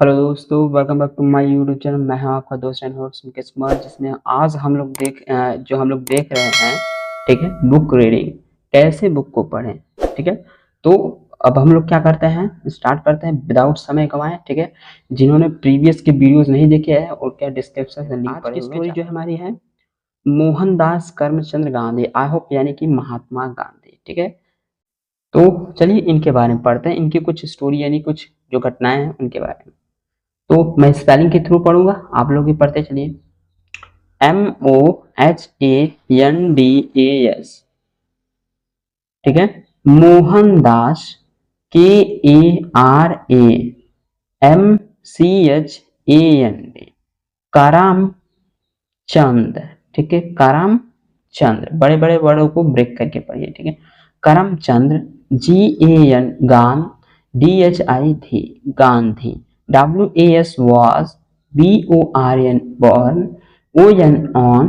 Hello दोस्तों, welcome back to my YouTube channel. मैं हूं आपका दोस्त एंड होस्ट मुकेश कुमार, जिसमें आज हम लोग देख रहे हैं, ठीक है, बुक रीडिंग। कैसे बुक को पढ़ें, ठीक है। तो अब हम लोग क्या करते हैं, स्टार्ट करते हैं विदाउट समय गवाएं, ठीक है। जिन्होंने प्रीवियस के वीडियोस नहीं देखे हैं और क्या डिस्क्रिप्शन में लिंक पड़े हुए हैं। स्टोरी जो हमारी है मोहनदास करमचंद गांधी, आई होप यानी कि महात्मा गांधी, ठीक है। तो चलिए इनके बारे में पढ़ते हैं, इनकी कुछ स्टोरी यानी कुछ जो घटनाएं हैं उनके बारे में। तो मैं स्पेलिंग के थ्रू पढ़ूंगा, आप लोग भी पढ़ते चलिए। MOHANDAS, ठीक है। मोहनदास, KARAMCHAND, करमचंद, ठीक है। करमचंद, बड़े बड़े वर्डों को ब्रेक करके पढ़िए, ठीक है। करमचंद, GAN गान, DHI थी Gandhi, WAS was, BORN born, ON on,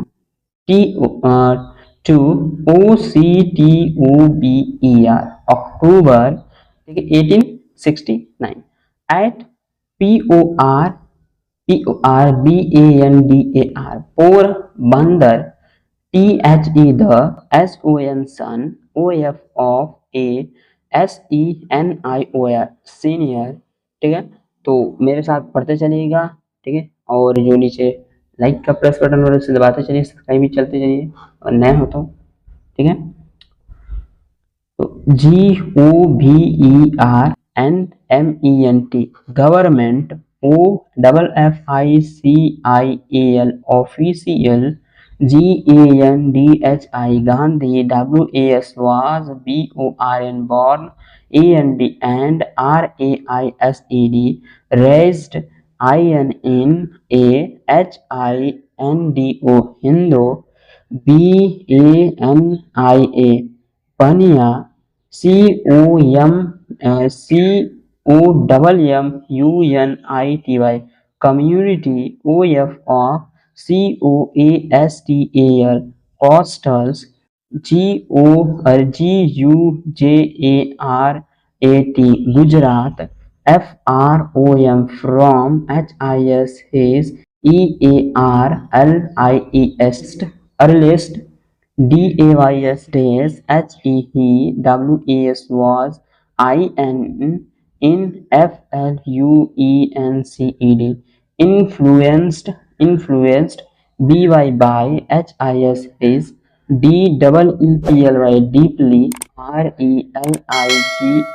to, OCTOBER October, ठीक है, 1869, at PORBANDAR Porbandar, THE the, SON son, OF of a, SENIOR senior, ठीक है। तो मेरे साथ पढ़ते चलिएगा, ठीक है। और जो नीचे लाइक का प्रेस बटन और उसे दबाते चलिए, सब्सक्राइब भी चलते चलिए और नए हो तो, ठीक है। तो GOVERNMENT government, OFFICIAL official, GANDHI Gandhi, WAS was, BORN born, AND RAISED raised, INNAHINDO Hindu, BANIA बनिया, COMMUNITY community, OF of, COASTAL coastals, GUJARAT Gujarat, FROM from, HIS his, EARLIEST earliest, DAYS days, HE he, WAS was, INFLUENCED influenced, BY by, HIS his, DEEPLY deeply,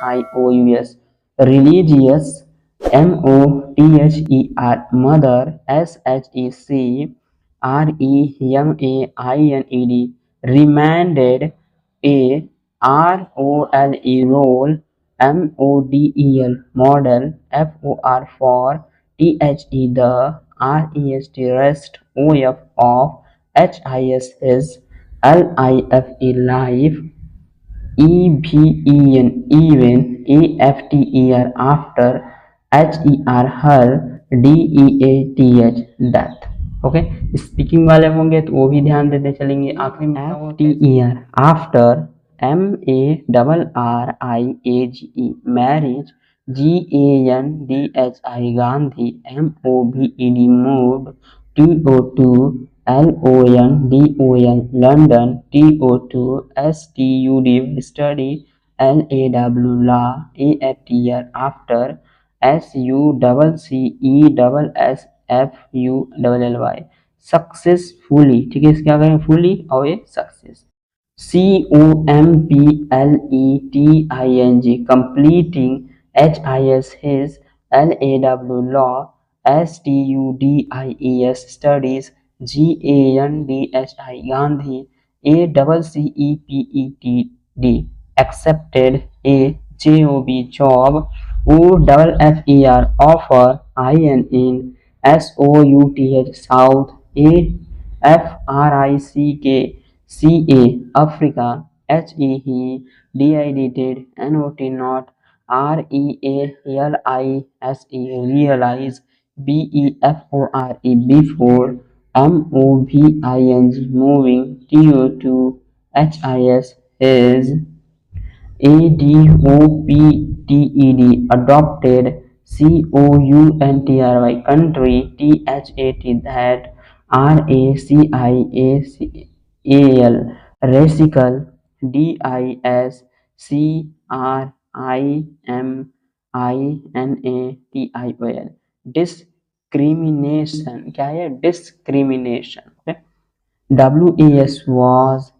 RELIGIOUS religious, MOTHER mother, SHEC remanded, role, MODEL model, for, the, rest, of, HIS his, LIFE life, EVEN even, AFTER after, HER her, DEATH death। Okay, speaking वाले होंगे तो वो भी ध्यान देते चलेंगे। आखिरी में FTER after, MARRIAGE marriage, GANDHI Gandhi, MOVED moved, TO2 LONDON London, TO2 STUD study, LAW law, AFTR after, SUCCESSFULLY successfully, ठीक है। इसके आगे फुली और ये success, COMPLETING completing, HIS his, LAW law, STUDIES studies, GANDHI Gandhi, ACCEPETD accepted, A JOB job, OFFER offer, INN south, AFRICKCA Africa, HE did, NOT not, REALISE realize, BEFORE before, MOVING moving, TO2 HIS his, ADOPTED adopted, country, that, racial, racial, discrimination, discrimination, क्या है discrimination, okay? WAS was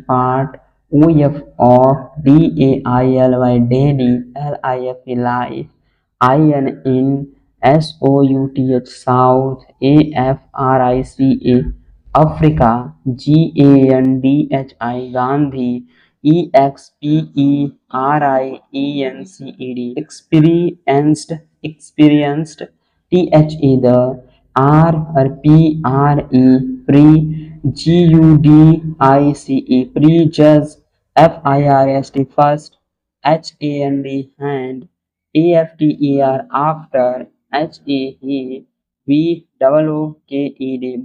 PART, OF of, DAILY daily, LIF life, IN in, SOUTH south, AFRICA Africa, GANDHI Gandhi, EXPERIENCED experienced, THE the, PRE prejudge, FIRST first, hand, AFTER after, HAE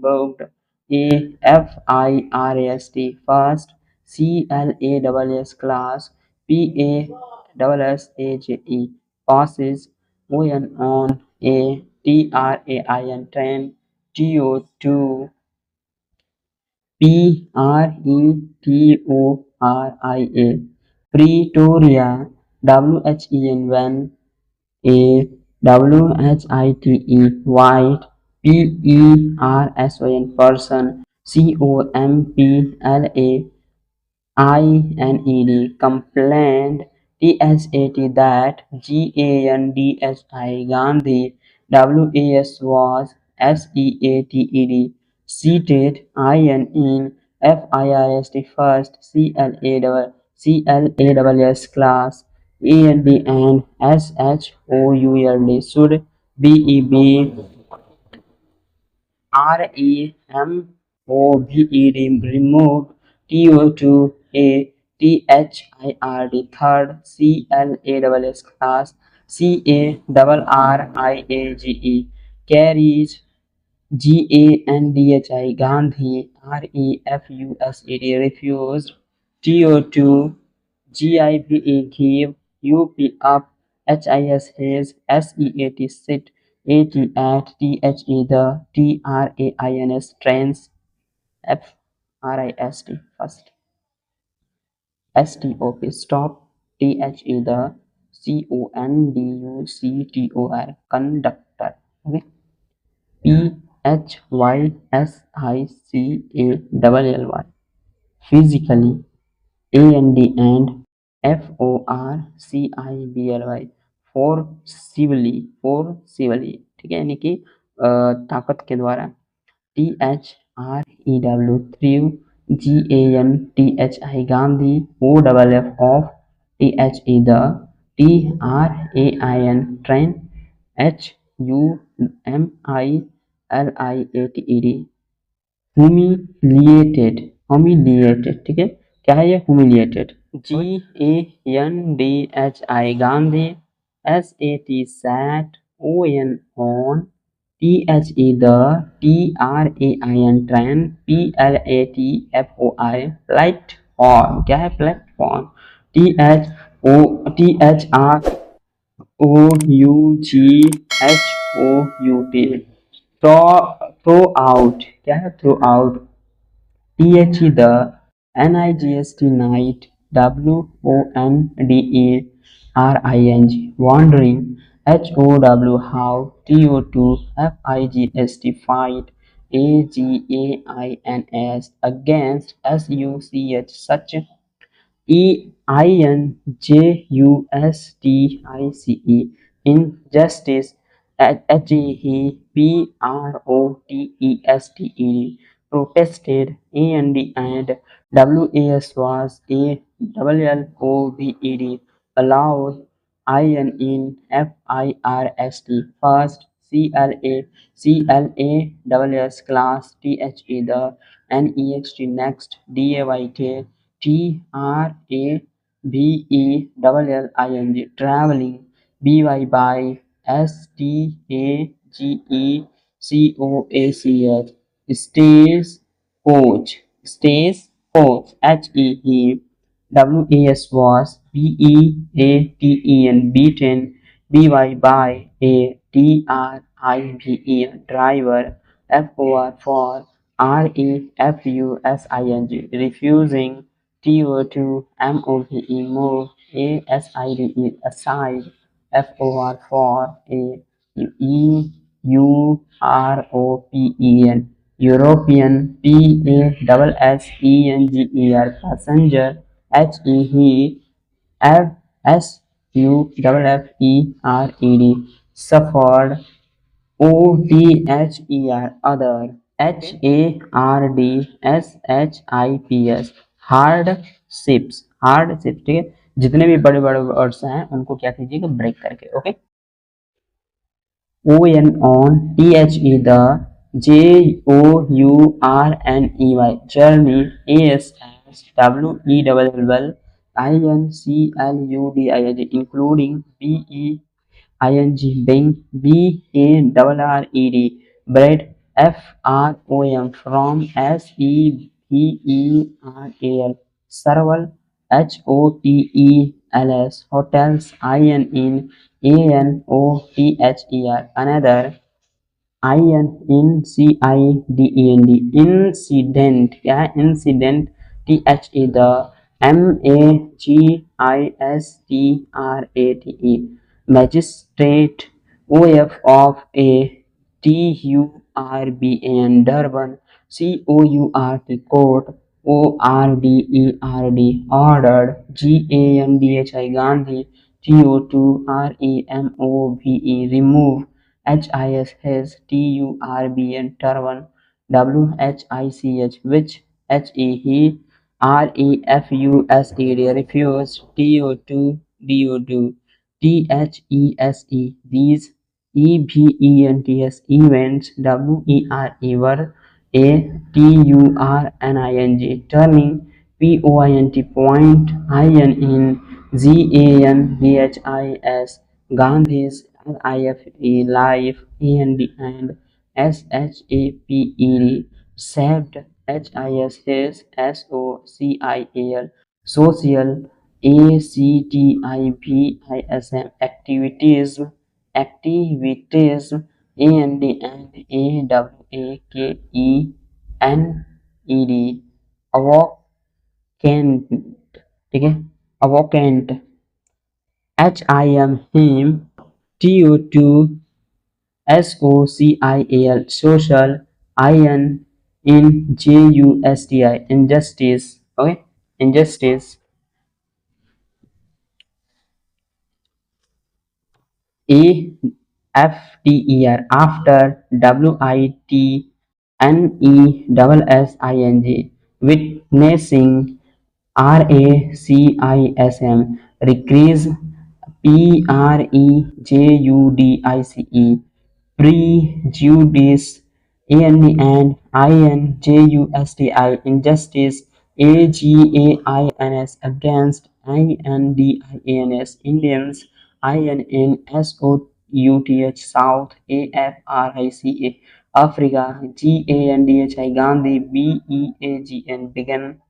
booked, AFIRST first, CLASS class, PASSAGE passes, on, a, TRAIN train, TO2, PRETORIA Pretoria, WHEN when, A, WHITE white, PERSON person, COMPLA INED complained, THAT that, GANDHI Gandhi, WAS was, SEATED seated, IN in, FIRST first, CLASS class, and SHOULD should, BEB REMOVED removed, TO2 a, THIRD third, CLASS class, CARRIAGE carries, GANDHI Gandhi, REFUSED refused, TO2 GIVE give, UP up, HIS his, SEAT sit, AT at, THE the, TRAINS trains, FRIST first, STOP stop, THE the, CONDUCTOR conductor, okay? PHYSICALLY physically, and FORCIBLY forcibly, ठीक है, यानी कि ताकत के द्वारा, THREW through, GANTHI Gandhi, OFF of, THE the, TRAIN train, HUMILIATED humiliated, ठीक है, क्या है ये humiliated, GANDHI Gandhi, SAT sat, on, THE the, TRAIN train, PLATFOI platform, क्या है platform, THOUGHOUT throw out, क्या है throw out, THE the, NIGST night, WONDERING wandering, HOW how, TO2 FIGST fight, AGAINS against, SUCH such, INJUSTICE injustice, HEPROTESTED protested, and WAS was, ALLOVED allowed, in FIRST first, CLASS class, THE the, NEXT next, DAYT TRAVELLING traveling, BY by, STAGECOACH stays coach, HEE WAS was, BEATEN beaten, by by, a drive, driver, for refusing, refusing, move, move, aside, for, European, passenger, he, suffered, other, hardships, ठीक है। जितने भी बड़े बड़े words हैं उनको क्या कीजिएगा, ब्रेक करके, okay. the, journey, including, being, bread, from, serval, hotels, another, incident, क्या है, incident, the, magistrate, of a, Durban, court, ordered, Gandhi, remove, turban, which, he, refuse, do, these, events, were, turning, point, Gandhi's, life, and saved, social, activities, activities, awakent, ठीक है, awakent, him, social, injustice, okay, injustice, after, witnessing, recrease, prejudice, injustice, against, Indians, south, Africa, Gandhi, began,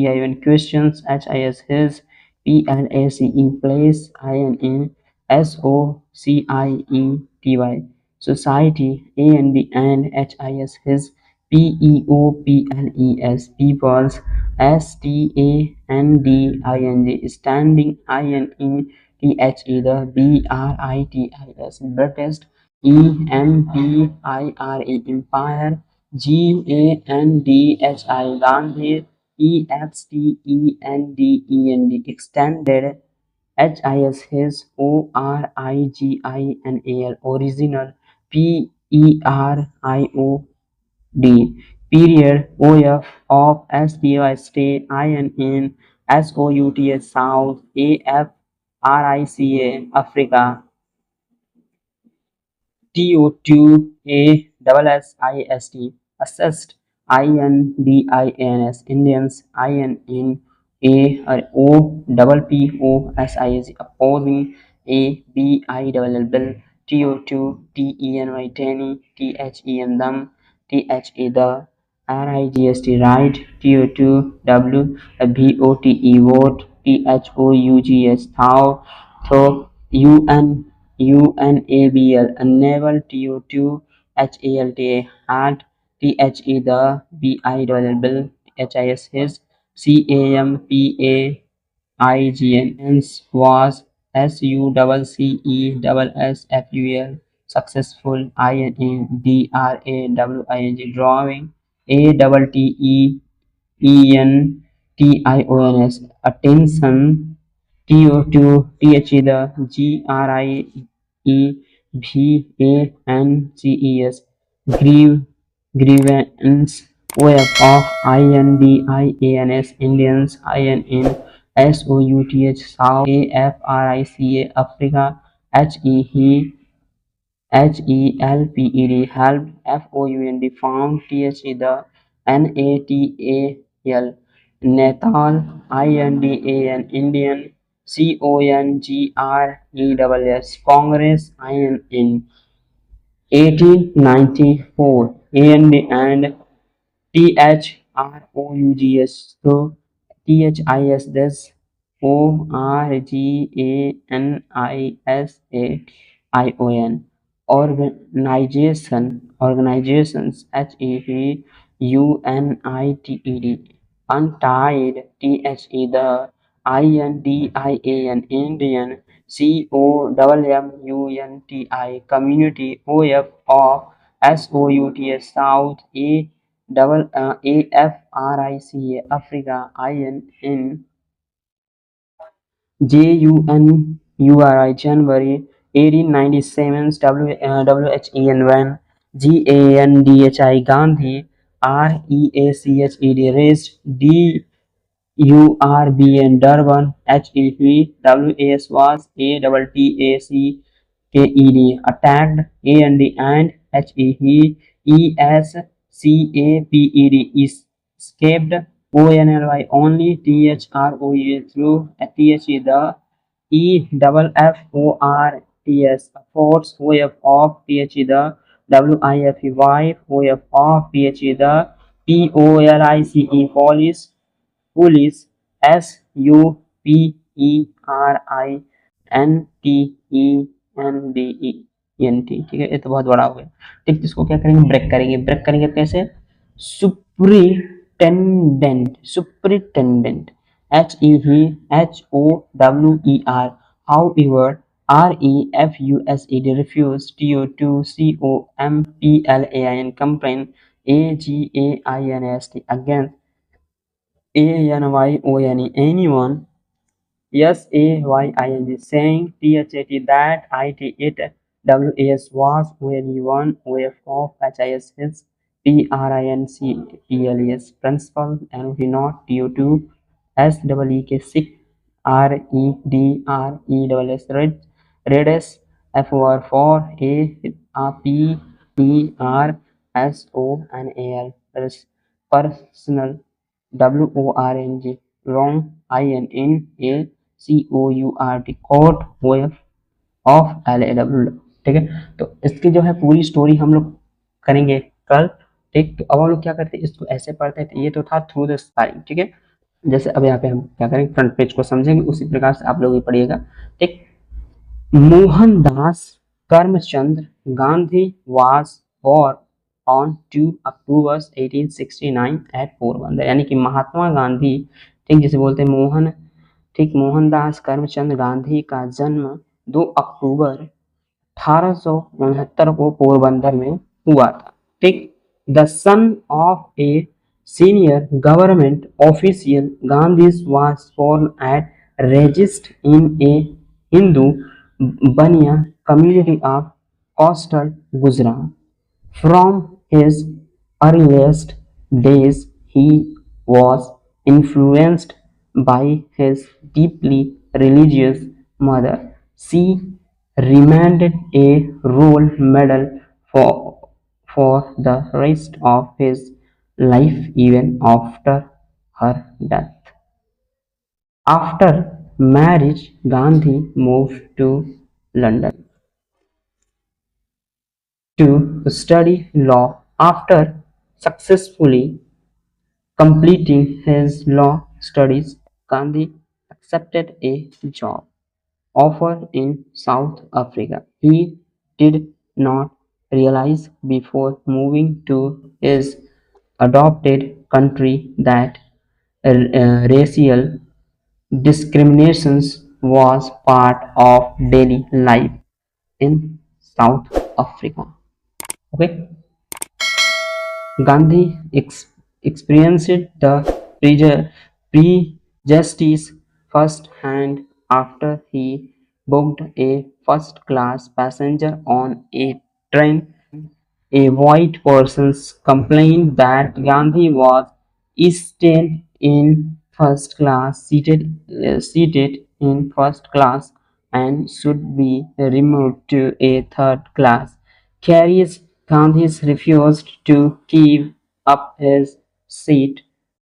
when questions, his, place, society, his, peoples, standing, the, British, empire, Gandhi, extended, his, original, period, period, of, stay, south, Africa, assessed, Indians, opposing, bill, them, the, right, right, vote, THOUGH, thou, through, UNABL, unable, TO2 HALT, THE, the, BILL, HIS, his, CAMPAIGN, hence, was, SUCCESSFUL, successful, INDRAWING, drawing, ATTENTIONS, attention, TO2 THE, the, GRIEVANCES, grievance, OF of INDIANS, Indians, INN, SOUTH, South, AFRICA, Africa, HE, HELPED, helped, FOUND, found, THE, the, NATAL, Natal, INDAN, Indian, CONGRESS, Congress, INN, 1894, and THROUGS, so THIS, this, ORGANISATION, organizations, HEVUNITED, untied, THE, the, INDIAN, Indian, COWMUNTI, community, OF of, SOUTH, South, AFRICA, Africa, INN, JUNURI, January 1897, WHEN, when, GANDHI, Gandhi, REACHED, raised, DURBN, Durban, HEP, was, ATTACKED, attacked, and HEESCAPED, escaped, ONLY, only, THROU, through, THE, the, EFFORTS, force, OF of, THE, the, WIFE, wife, OF of, THE, the, POLICE, police, SUPERINTENDENT, ठीक है, ये तो बहुत बड़ा हो गया। ठीक, इसको क्या करेंगे, ब्रेक करेंगे। ब्रेक करेंगे कैसे, superintendent, superintendent, HEHOWER, however, REFUSED, refuse, TO2 COMPLAIN, complain, AGAINST, against, ANYONE, anyone, SAYING, saying, THAT, that, IT, it, WAS, ONE, OF of, HIS, his, PRINCIPLES, principal, and not, TO2 SEEK, sick, REDRESS, readers, for, PERSONAL, personal, WORNG, wrong, INNACOURT, court, OF of LAW, ठीक है। तो इसकी जो है पूरी story हम लोग करेंगे कल, ठीक। तो अब हम लोग क्या करते हैं, इसको ऐसे पढ़ते हैं। तो ये तो था थ्रू द स्पाइंग, ठीक है। जैसे अब यहाँ पे हम क्या करेंगे, फ्रंट पेज को समझेंगे, उसी प्रकार से आप लोग भी पढ़िएगा, ठीक। Mohandas Karamchand Gandhi was born on 2 October 1869 at Porbandar, यानी कि महात्मा गांधी, ठीक, जिसे बोलते हैं मोहन, ठीक, मोहनदास करमचंद गांधी का जन्म 2 अक्टूबर 1869 को पोरबंदर में हुआ था, ठीक। The son of a senior government official, Gandhi was born at raised in a Hindu Baniya community of coastal Gujarat. From his earliest days, he was influenced by his deeply religious mother. She remained a role model for the rest of his life, even after her death. After marriage, Gandhi moved to London to study law. After successfully completing his law studies, Gandhi accepted a job offer in South Africa. He did not realize before moving to his adopted country that racial discriminations was part of daily life in South Africa. Okay, Gandhi experienced the prejudice firsthand after he booked a first-class passenger on a train. A white person complained that Gandhi was seated in first class, seated in first class, and should be removed to a third class carriage. Gandhi refused to give up his seat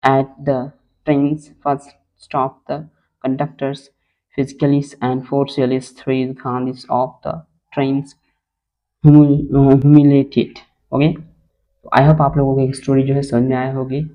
at the train's first stop. The conductors physically and forcibly threw Gandhi off the train's humiliated. Okay, तो I hope आप लोगों को एक story जो है समझ में आया होगी।